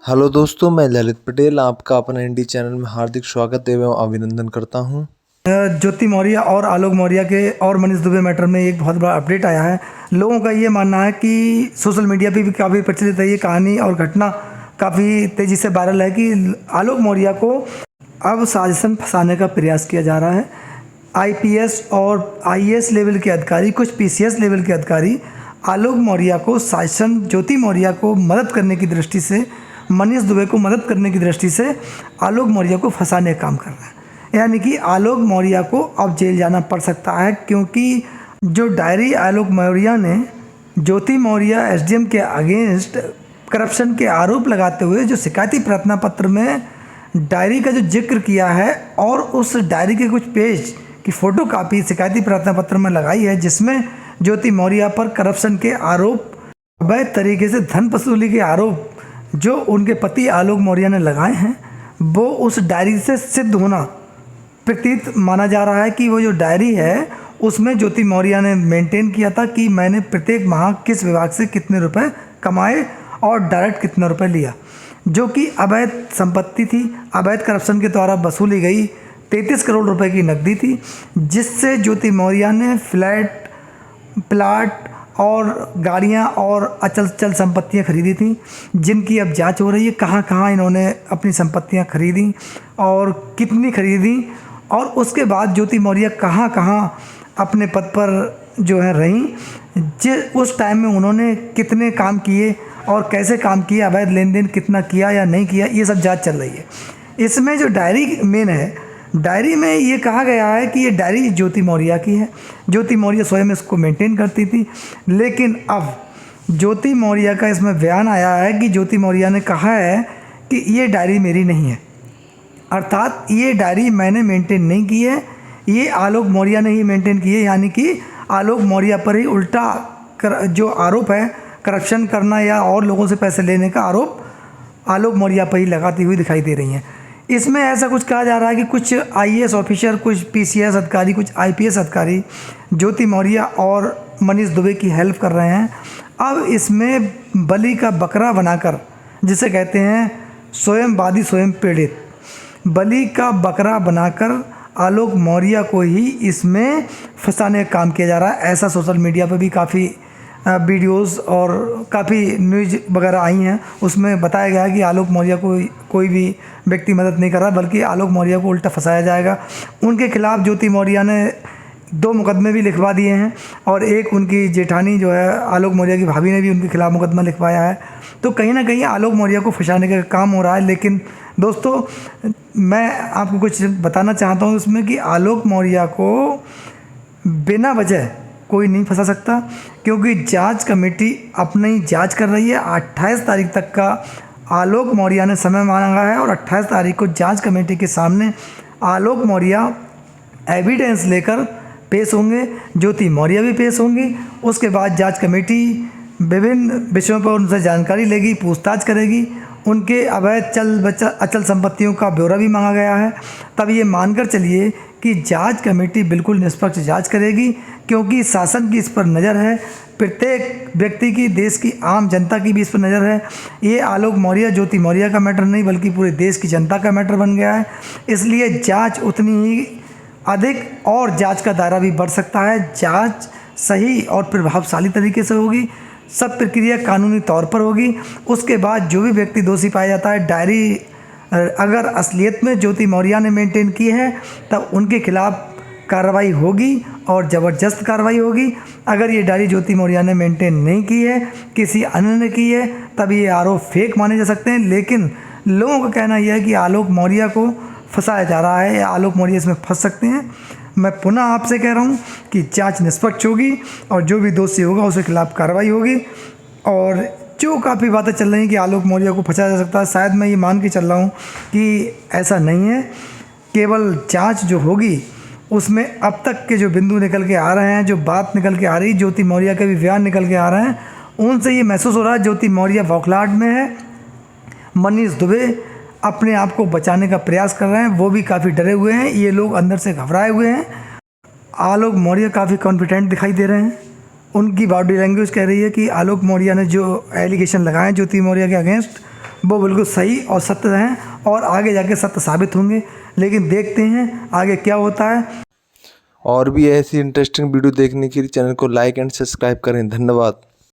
Hello दोस्तों, मैं ललित पटेल आपका अपना इंडी चैनल में हार्दिक स्वागत एवं अभिनंदन करता हूं। ज्योति मौर्य और आलोक मौर्य के और मनीष दुबे मैटर में एक बहुत बड़ा अपडेट आया है। लोगों का ये मानना है कि सोशल मीडिया पे भी काफ़ी प्रचलित है ये कहानी और घटना, काफ़ी तेज़ी से वायरल है कि आलोक मौर्य को अब साजिशन फंसाने का प्रयास किया जा रहा है। आईपीएस और आईएएस लेवल के अधिकारी, कुछ पीसीएस लेवल के अधिकारी आलोक मौर्य को साजिशन, ज्योति मौर्य को मदद करने की दृष्टि से, मनीष दुबे को मदद करने की दृष्टि से आलोक मौर्य को फंसाने का काम कर रहे हैं। यानी कि आलोक मौर्य को अब जेल जाना पड़ सकता है, क्योंकि जो डायरी आलोक मौर्य ने ज्योति मौर्य एसडीएम के अगेंस्ट करप्शन के आरोप लगाते हुए जो शिकायती प्रार्थना पत्र में डायरी का जो जिक्र किया है और उस डायरी के कुछ पेज की फ़ोटो कापी शिकायती प्रार्थना पत्र में लगाई है, जिसमें ज्योति मौर्य पर करप्शन के आरोप, अवैध तरीके से धन वसूली के आरोप जो उनके पति आलोक मौर्य ने लगाए हैं, वो उस डायरी से सिद्ध होना प्रतीत माना जा रहा है कि वो जो डायरी है उसमें ज्योति मौर्य ने मेंटेन किया था कि मैंने प्रत्येक माह किस विभाग से कितने रुपए कमाए और डायरेक्ट कितना रुपए लिया, जो कि अवैध संपत्ति थी, अवैध करप्शन के द्वारा वसूली गई 33 करोड़ रुपए की नकदी थी, जिससे ज्योति मौर्य ने फ्लैट, प्लाट और गाड़ियां और अचल चल संपत्तियां खरीदी थी, जिनकी अब जांच हो रही है कहाँ कहाँ इन्होंने अपनी संपत्तियां खरीदी और कितनी खरीदी, और उसके बाद ज्योति मौर्य कहाँ कहाँ अपने पद पर जो है रहीं, उस टाइम में उन्होंने कितने काम किए और कैसे काम किए, अवैध लेन देन कितना किया या नहीं किया, ये सब जांच चल रही है। इसमें जो डायरी मेन है, डायरी में ये कहा गया है कि ये डायरी ज्योति मौर्य की है, ज्योति मौर्य स्वयं इसको मेंटेन करती थी। लेकिन अब ज्योति मौर्य का इसमें बयान आया है कि ज्योति मौर्य ने कहा है कि ये डायरी मेरी नहीं है, अर्थात ये डायरी मैंने मेंटेन नहीं की है, ये आलोक मौर्य ने ही मेंटेन की है। यानी कि आलोक मौर्य पर ही उल्टा जो आरोप है करप्शन करना या और लोगों से पैसे लेने का आरोप आलोक मौर्य पर ही लगाती हुई दिखाई दे रही हैं। इसमें ऐसा कुछ कहा जा रहा है कि कुछ आईएएस ऑफिसर, कुछ पीसीएस अधिकारी, कुछ आईपीएस अधिकारी ज्योति मौर्य और मनीष दुबे की हेल्प कर रहे हैं। अब इसमें बलि का बकरा बनाकर, जिसे कहते हैं स्वयं वादी स्वयं पीड़ित, बलि का बकरा बनाकर आलोक मौर्य को ही इसमें फंसाने का काम किया जा रहा है। ऐसा सोशल मीडिया पर भी काफ़ी वीडियोस और काफ़ी न्यूज़ वगैरह आई हैं, उसमें बताया गया है कि आलोक मौर्य को कोई भी व्यक्ति मदद नहीं कर रहा, बल्कि आलोक मौर्य को उल्टा फंसाया जाएगा। उनके खिलाफ़ ज्योति मौर्य ने 2 मुकदमे भी लिखवा दिए हैं और एक उनकी जेठानी जो है आलोक मौर्य की भाभी ने भी उनके खिलाफ़ मुकदमा लिखवाया है। तो कहीं ना कहीं आलोक मौर्य को फंसाने का काम हो रहा है। लेकिन दोस्तों, मैं आपको कुछ बताना चाहता हूँ इसमें कि आलोक मौर्य को बिना वजह कोई नहीं फंसा सकता, क्योंकि जांच कमेटी अपनी जांच कर रही है। 28 तारीख तक का आलोक मौर्य ने समय मांगा है और 28 तारीख को जांच कमेटी के सामने आलोक मौर्य एविडेंस लेकर पेश होंगे, ज्योति मौर्य भी पेश होंगी। उसके बाद जांच कमेटी विभिन्न विषयों पर उनसे जानकारी लेगी, पूछताछ करेगी, उनके अवैध अचल संपत्तियों का ब्यौरा भी मांगा गया है। तब ये मानकर चलिए कि जांच कमेटी बिल्कुल निष्पक्ष जांच करेगी, क्योंकि शासन की इस पर नज़र है, प्रत्येक व्यक्ति की, देश की आम जनता की भी इस पर नज़र है। ये आलोक मौर्य, ज्योति मौर्य का मैटर नहीं, बल्कि पूरे देश की जनता का मैटर बन गया है। इसलिए जांच उतनी ही अधिक और जांच का दायरा भी बढ़ सकता है। जांच सही और प्रभावशाली तरीके से होगी, सब प्रक्रिया कानूनी तौर पर होगी। उसके बाद जो भी व्यक्ति दोषी पाया जाता है, डायरी अगर असलियत में ज्योति मौर्य ने मेंटेन की है, तब उनके खिलाफ़ कार्रवाई होगी और ज़बरदस्त कार्रवाई होगी। अगर ये डायरी ज्योति मौर्य ने मेंटेन नहीं की है, किसी अन्य ने की है, तब ये आरोप फेक माने जा सकते हैं। लेकिन लोगों का कहना यह है कि आलोक मौर्य को फंसाया जा रहा है या आलोक मौर्य इसमें फंस सकते हैं। मैं पुनः आपसे कह रहा हूँ कि जांच निष्पक्ष होगी और जो भी दोषी होगा उसके खिलाफ़ कार्रवाई होगी। और जो काफ़ी बातें चल रही हैं कि आलोक मौर्य को फंसाया जा सकता है, शायद मैं ये मान के चल रहा हूँ कि ऐसा नहीं है। केवल जांच जो होगी उसमें अब तक के जो बिंदु निकल के आ रहे हैं, जो बात निकल के आ रही, ज्योति मौर्य के भी बयान निकल के आ रहे हैं, उनसे ये महसूस हो रहा है ज्योति मौर्य बौखलाहट में है। मनीष दुबे अपने आप को बचाने का प्रयास कर रहे हैं, वो भी काफ़ी डरे हुए हैं, ये लोग अंदर से घबराए हुए हैं। आलोक मौर्य काफ़ी कॉन्फिडेंट दिखाई दे रहे हैं, उनकी बॉडी लैंग्वेज कह रही है कि आलोक मौर्य ने जो एलिगेशन लगाए ज्योति मौर्य के अगेंस्ट, वो बिल्कुल सही और सत्य हैं और आगे जाके सत्य साबित होंगे। लेकिन देखते हैं आगे क्या होता है। और भी ऐसी इंटरेस्टिंग वीडियो देखने के लिए चैनल को लाइक एंड सब्सक्राइब करें। धन्यवाद।